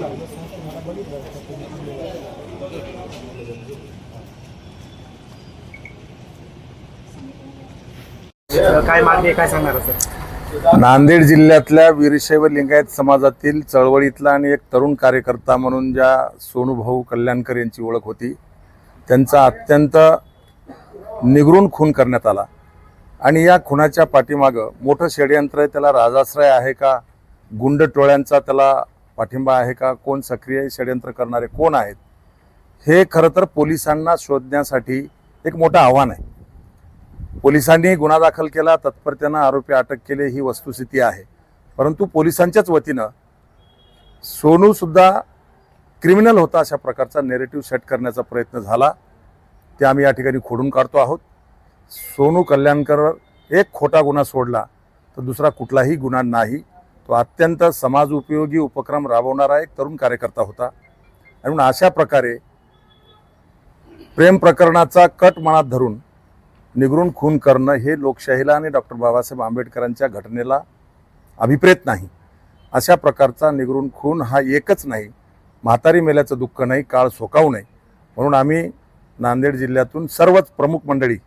काय मागणी काय सांगणार सर? नांदेड जिल्ह्यातल्या वीरशैव लिंगायत समाजातील चळवळीतला आणि एक तरुण कार्यकर्ता म्हणून ज्या सोनूभाऊ कल्याणकर यांची ओळख होती, त्यांचा अत्यंत निगरून खून करण्यात आला. आणि या खुनाच्या पाठीमागं मोठं षडयंत्र आहे. त्याला राजाश्रय आहे का, गुंड टोळ्यांचा त्याला पाठिंबा आहे का, कोण सक्रिय षडयंत्र करणारे कोण आहेत, हे खरं तर पोलिसांना शोधण्यासाठी एक मोठं आव्हान आहे. पोलिसांनी गुन्हा दाखल केला, तत्परतेनं आरोपी अटक केले, ही वस्तुस्थिती आहे. परंतु पोलिसांच्याच वतीनं सोनूसुद्धा क्रिमिनल होता अशा प्रकारचा नेरेटिव्ह सेट करण्याचा प्रयत्न झाला. ते आम्ही या ठिकाणी खोडून काढतो आहोत. सोनू कल्याणकर एक खोटा गुन्हा सोडला तर दुसरा कुठलाही गुन्हा नाही. तो अत्यंत समाज उपयोगी उपक्रम राबवणारा एक तरुण कार्यकर्ता होता. आणि म्हणून अशा प्रकारे प्रेम प्रकरणाचा कट मनात धरून निगरून खून करणं हे लोकशाहीला आणि डॉक्टर बाबासाहेब आंबेडकरांच्या घटनेला अभिप्रेत नाही. अशा प्रकारचा निगरून खून हा एकच नाही, म्हातारी मेल्याचं दुःख नाही, काळ सोकावू नये म्हणून आम्ही नांदेड जिल्ह्यातून सर्वच प्रमुख मंडळी,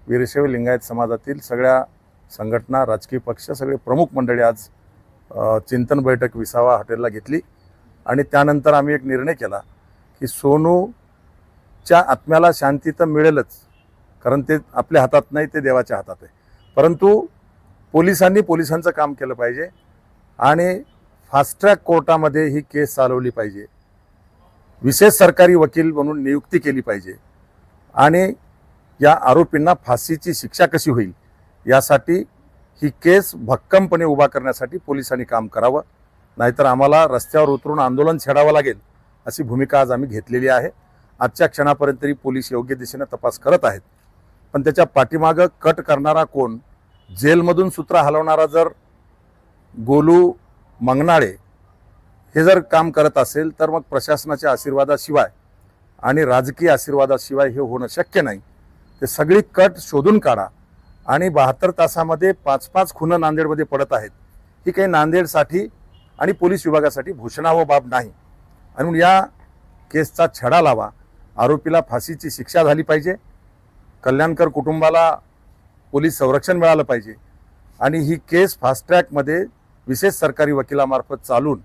वीरशैव लिंगायत समाजातील सगळ्या संघटना, राजकीय पक्ष, सगळे प्रमुख मंडळी आज चिंतन बैठक विसावा हॉटेलला घेतली. आणि त्यानंतर आम्ही एक निर्णय केला की सोनूच्या आत्म्याला शांती तर मिळेलच, कारण ते आपल्या हातात नाही, ते देवाच्या हातात आहे. परंतु पोलिसांनी पोलिसांचं काम केलं पाहिजे आणि फास्ट ट्रॅक कोर्टामध्ये ही केस चालवली पाहिजे. विशेष सरकारी वकील म्हणून नियुक्ती केली पाहिजे आणि या आरोपींना फाशीची शिक्षा कशी होईल यासाठी ही केस भक्कमपणे उभा करण्यासाठी पोलिसांनी काम करावं. नाहीतर आम्हाला रस्त्यावर उतरून आंदोलन छेडावं लागेल अशी भूमिका आज आम्ही घेतलेली आहे. आजच्या क्षणापर्यंत तरी पोलीस योग्य दिशेने तपास करत आहेत. पण त्याच्या पाठीमागं कट करणारा कोण, जेलमधून सूत्र हलवणारा जर गोलू मंगनाळे हे जर काम करत असेल तर मग प्रशासनाच्या आशीर्वादाशिवाय आणि राजकीय आशीर्वादाशिवाय हे होणं शक्य नाही. ते सगळी कट शोधून काढा. आणि 72 तासामध्ये 5-5 खुनं नांदेडमध्ये पडत आहेत. ही काही नांदेडसाठी आणि पोलीस विभागासाठी भूषणावह बाब नाही. आणि म्हणून या केसचा छडा लावा. आरोपीला फाशीची शिक्षा झाली पाहिजे, कल्याणकर कुटुंबाला पोलीस संरक्षण मिळालं पाहिजे आणि ही केस फास्ट ट्रॅकमध्ये विशेष सरकारी वकिलामार्फत चालून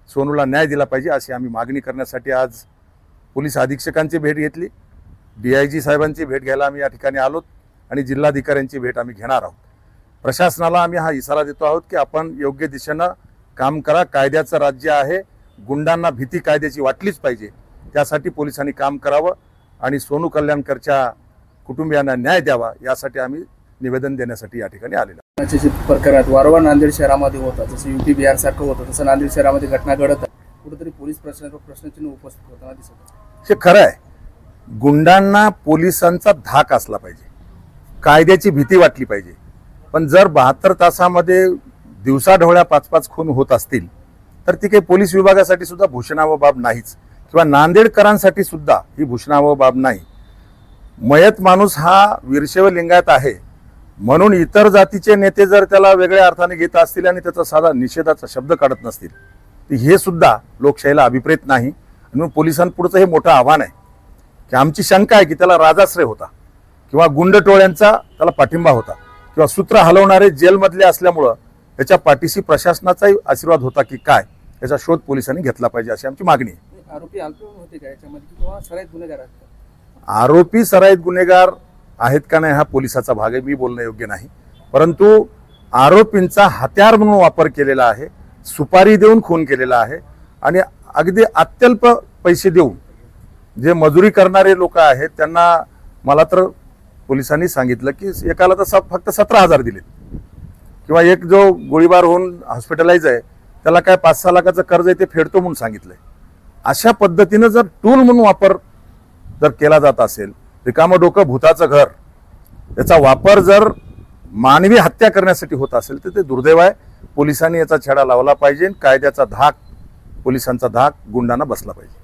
सोनूला न्याय दिला पाहिजे अशी आम्ही मागणी करण्यासाठी आज पोलीस अधीक्षकांची भेट घेतली. DIG साहेबांची भेट घ्यायला आम्ही या ठिकाणी आलोत आणि जिल्हाधिकाऱ्यांची भेट आम्ही घेणार आहोत. प्रशासनाला आम्ही हा इशारा देतो आहोत की आपण योग्य दिशेनं काम करा. कायद्याचं राज्य आहे, गुंडांना भीती कायद्याची वाटलीच पाहिजे. त्यासाठी पोलिसांनी काम करावं आणि सोनू कल्याणकरच्या कुटुंबियांना न्याय द्यावा यासाठी आम्ही निवेदन देण्यासाठी या ठिकाणी आलेलो. प्रकारात वारंवार नांदेड शहरामध्ये होतात, जसं UP बिहार सारखं होतं तसं नांदेड शहरामध्ये घटना घडत आहे. कुठेतरी पोलीस प्रशासनावर प्रश्नचिन्ह उपस्थित होताना दिसत आहे. हे खरं आहे. गुंडांना पोलिसांचा धाक असला पाहिजे, कायद्याची भीती वाटली पाहिजे. पण जर 72 तासामध्ये दिवसाढवळ्या 5-5 खून होत असतील तर ती काही पोलीस विभागासाठी सुद्धा भूषणावह बाब नाहीच, किंवा नांदेडकरांसाठी सुद्धा ही भूषणावह बाब नाही. मयत माणूस हा वीरशैव लिंगायत आहे म्हणून इतर जातीचे नेते जर त्याला वेगळ्या अर्थाने घेत असतील आणि त्याचा साधा निषेधाचा शब्द काढत नसतील तर हे सुद्धा लोकशाहीला अभिप्रेत नाही. म्हणून पोलिसांपुढचं हे मोठं आव्हान आहे की आमची शंका आहे की त्याला राजाश्रय होता किंवा गुंड टोळ्यांचा त्याला पाठिंबा होता किंवा सूत्र हलवणारे जेलमधले असल्यामुळं त्याच्या पाठीशी प्रशासनाचाही आशीर्वाद होता की काय, याचा शोध पोलिसांनी घेतला पाहिजे अशी आमची मागणी आहे. आरोपी अल्पवयीन होते का याच्यामध्ये किंवा सराईत गुन्हेगार आहेत? आरोपी सराईत गुन्हेगार आहेत का नाही हा पोलिसाचा भाग आहे, मी बोलणं योग्य नाही. परंतु आरोपींचा हत्यार म्हणून वापर केलेला आहे, सुपारी देऊन खून केलेला आहे आणि अगदी अत्यल्प पैसे देऊन जे मजुरी करणारे लोक आहेत त्यांना मला तर पोलिसांनी सांगितलं की एकाला तर फक्त 17,000 दिलेत, किंवा एक जो गोळीबार होऊन हॉस्पिटलाइज आहे त्याला काय 5-6 लाखाचं कर्ज आहे ते फेडतो म्हणून सांगितलंय. अशा पद्धतीनं जर टूल म्हणून वापर जर केला जात असेल, रिकामं डोकं भूताचं घर, याचा वापर जर मानवी हत्या करण्यासाठी होत असेल तर ते दुर्दैव आहे. पोलिसांनी याचा छडा लावला पाहिजे. कायद्याचा धाक, पोलिसांचा धाक गुंडांना बसला पाहिजे.